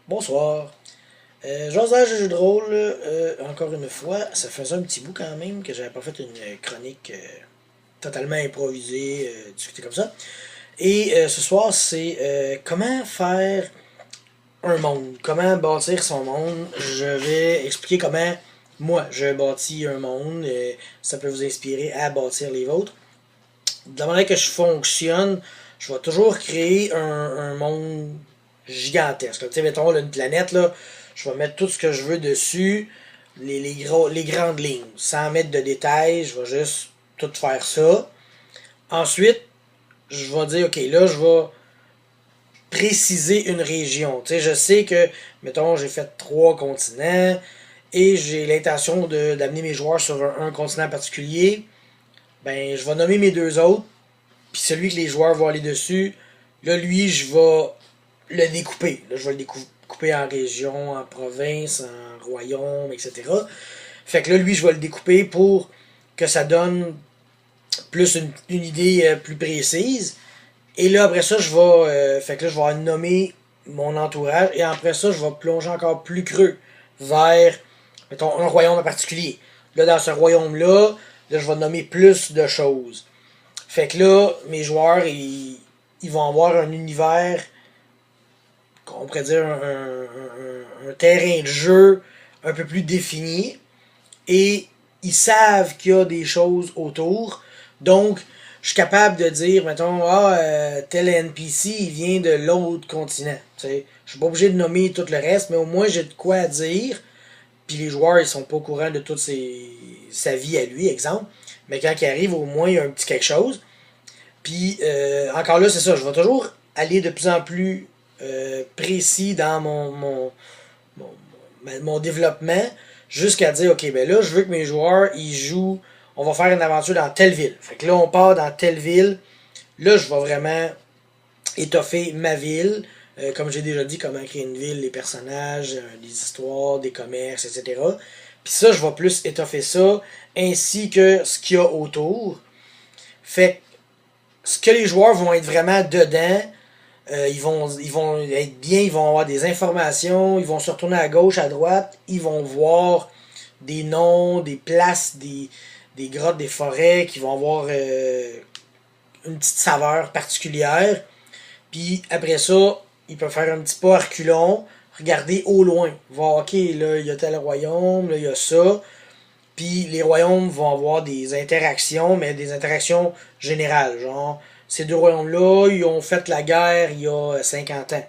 Bonsoir. J'osage de jeu de rôle, encore une fois, ça faisait un petit bout quand même que j'avais pas fait une chronique totalement improvisée, discutée comme ça. Et ce soir, c'est comment faire un monde, comment bâtir son monde. Je vais expliquer comment moi je bâtis un monde. Ça peut vous inspirer à bâtir les vôtres. De la manière que je fonctionne, je vais toujours créer un monde gigantesque. Tu sais, mettons là, une planète, là, je vais mettre tout ce que je veux dessus, les grandes lignes, sans mettre de détails, je vais juste tout faire ça. Ensuite, je vais dire, ok, là, je vais préciser une région. Tu sais, je sais que, mettons, j'ai fait 3 continents et j'ai l'intention d'amener mes joueurs sur un continent particulier. Ben, je vais nommer mes 2 autres, puis celui que les joueurs vont aller dessus, là, lui, je vais le découper. Là, je vais le découper en régions, en provinces, en royaumes, etc. Fait que là, lui, je vais le découper pour que ça donne plus une idée plus précise. Et là, après ça, fait que là, je vais nommer mon entourage. Et après ça, je vais plonger encore plus creux vers, mettons, un royaume en particulier. Là, dans ce royaume-là, là, je vais nommer plus de choses. Fait que là, mes joueurs, ils vont avoir un univers, on pourrait dire un terrain de jeu un peu plus défini. Et ils savent qu'il y a des choses autour. Donc, je suis capable de dire, mettons, tel NPC, il vient de l'autre continent. T'sais. Je suis pas obligé de nommer tout le reste, mais au moins j'ai de quoi dire. Puis les joueurs, ils sont pas au courant de toute sa vie à lui, exemple. Mais quand il arrive, au moins, il y a un petit quelque chose. Puis, encore là, c'est ça. Je vais toujours aller de plus en plus précis dans mon développement jusqu'à dire, ok, ben là, je veux que mes joueurs, ils jouent, on va faire une aventure dans telle ville. Fait que là, on part dans telle ville. Là, je vais vraiment étoffer ma ville. Comme j'ai déjà dit, comment créer une ville, les personnages, des histoires, des commerces, etc. Puis ça, je vais plus étoffer ça, ainsi que ce qu'il y a autour. Fait que ce que les joueurs vont être vraiment dedans, ils vont être bien, ils vont avoir des informations, ils vont se retourner à gauche, à droite, ils vont voir des noms, des places, des grottes, des forêts qui vont avoir une petite saveur particulière. Puis après ça, ils peuvent faire un petit pas à reculons, regarder au loin, voir, ok, là, il y a tel royaume, là, il y a ça. Puis les royaumes vont avoir des interactions, mais des interactions générales. Genre, ces 2 royaumes-là, ils ont fait la guerre il y a 50 ans.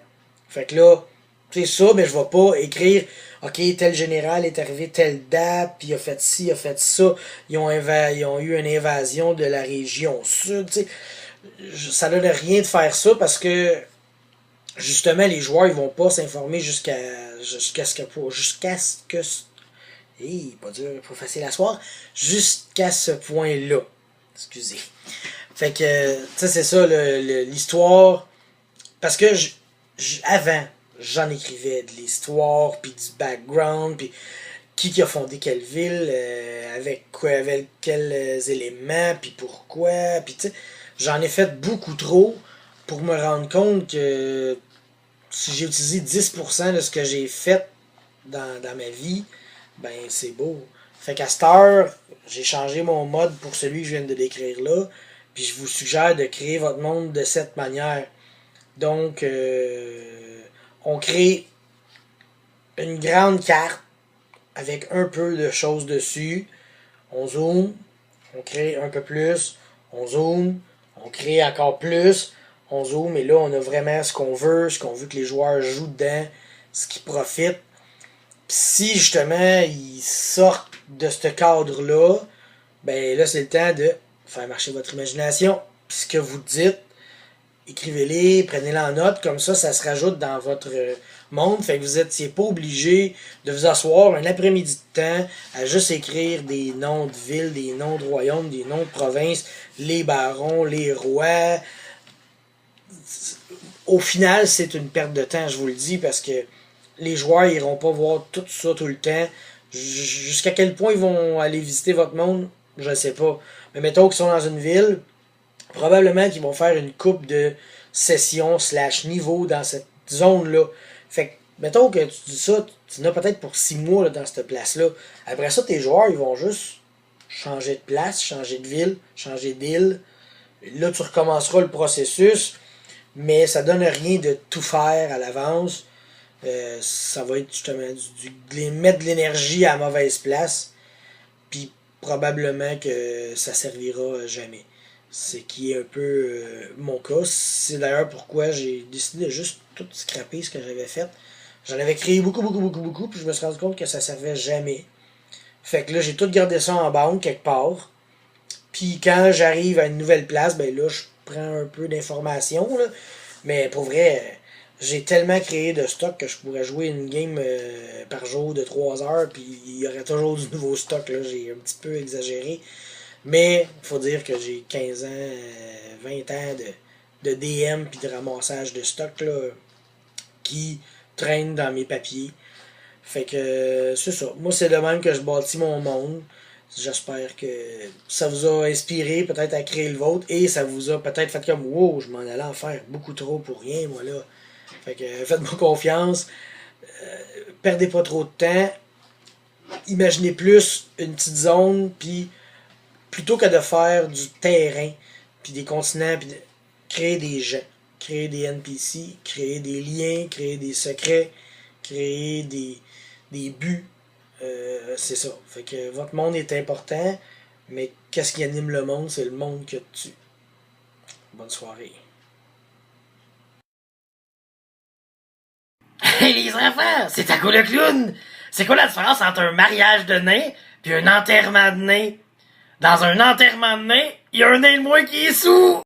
Fait que là, tu sais ça, mais je vais pas écrire, ok, tel général est arrivé telle date, puis il a fait ci, il a fait ça. Ils ont eu une invasion de la région sud. Tu sais, ça donne rien de faire ça parce que justement les joueurs ils vont pas s'informer jusqu'à ce que pas dur, pas facile à soir, jusqu'à ce point-là. Excusez. Fait que, tu sais, c'est ça, l'histoire. Parce que avant, j'en écrivais de l'histoire, puis du background, puis qui a fondé quelle ville, avec quoi, avec quels éléments, puis pourquoi, puis tu sais, j'en ai fait beaucoup trop pour me rendre compte que si j'ai utilisé 10% de ce que j'ai fait dans ma vie, ben c'est beau. Fait qu'à cette heure, j'ai changé mon mode pour celui que je viens de décrire là. Puis je vous suggère de créer votre monde de cette manière. Donc, on crée une grande carte avec un peu de choses dessus. On zoome, on crée un peu plus, on zoome, on crée encore plus, on zoome, et là on a vraiment ce qu'on veut que les joueurs jouent dedans, ce qui profite. Pis si justement ils sortent de ce cadre-là, ben là c'est le temps de faire marcher votre imagination. Puis ce que vous dites, écrivez-les, prenez-les en note, comme ça se rajoute dans votre monde. Fait que vous n'étiez pas obligé de vous asseoir un après-midi de temps à juste écrire des noms de villes, des noms de royaumes, des noms de provinces, les barons, les rois. Au final, c'est une perte de temps, je vous le dis, parce que les joueurs iront pas voir tout ça tout le temps. Jusqu'à quel point ils vont aller visiter votre monde, je ne sais pas. Mais mettons qu'ils sont dans une ville, probablement qu'ils vont faire une coupe de sessions slash niveau dans cette zone-là. Fait que mettons que tu dis ça, tu en as peut-être pour 6 mois là, dans cette place-là. Après ça, tes joueurs, ils vont juste changer de place, changer de ville, changer d'île. Là, tu recommenceras le processus, mais ça donne rien de tout faire à l'avance. Ça va être justement mettre de l'énergie à la mauvaise place, puis probablement que ça servira jamais. C'est qui est un peu mon cas. C'est d'ailleurs pourquoi j'ai décidé de juste tout scraper ce que j'avais fait. J'en avais créé beaucoup, puis je me suis rendu compte que ça servait jamais. Fait que là, j'ai tout gardé ça en banque quelque part. Puis quand j'arrive à une nouvelle place, ben là, je prends un peu d'informations, là. Mais pour vrai, j'ai tellement créé de stock que je pourrais jouer une game par jour de 3 heures, puis il y aurait toujours du nouveau stock, là. J'ai un petit peu exagéré. Mais, faut dire que j'ai 15 ans, 20 ans de DM puis de ramassage de stock, là, qui traînent dans mes papiers. Fait que c'est ça. Moi, c'est de même que je bâtis mon monde. J'espère que ça vous a inspiré peut-être à créer le vôtre et ça vous a peut-être fait comme wow, je m'en allais en faire beaucoup trop pour rien, moi là. Fait que faites-moi confiance. Perdez pas trop de temps. Imaginez plus une petite zone, puis plutôt que de faire du terrain, puis des continents, puis de créer des gens, créer des NPC, créer des liens, créer des secrets, créer des buts. C'est ça. Fait que votre monde est important, mais qu'est-ce qui anime le monde, c'est le monde que tu. Bonne soirée. Hey les enfants, c'est à quoi le clown? C'est quoi la différence entre un mariage de nains puis un enterrement de nains? Dans un enterrement de nains, il y a un nain de moins qui est sous!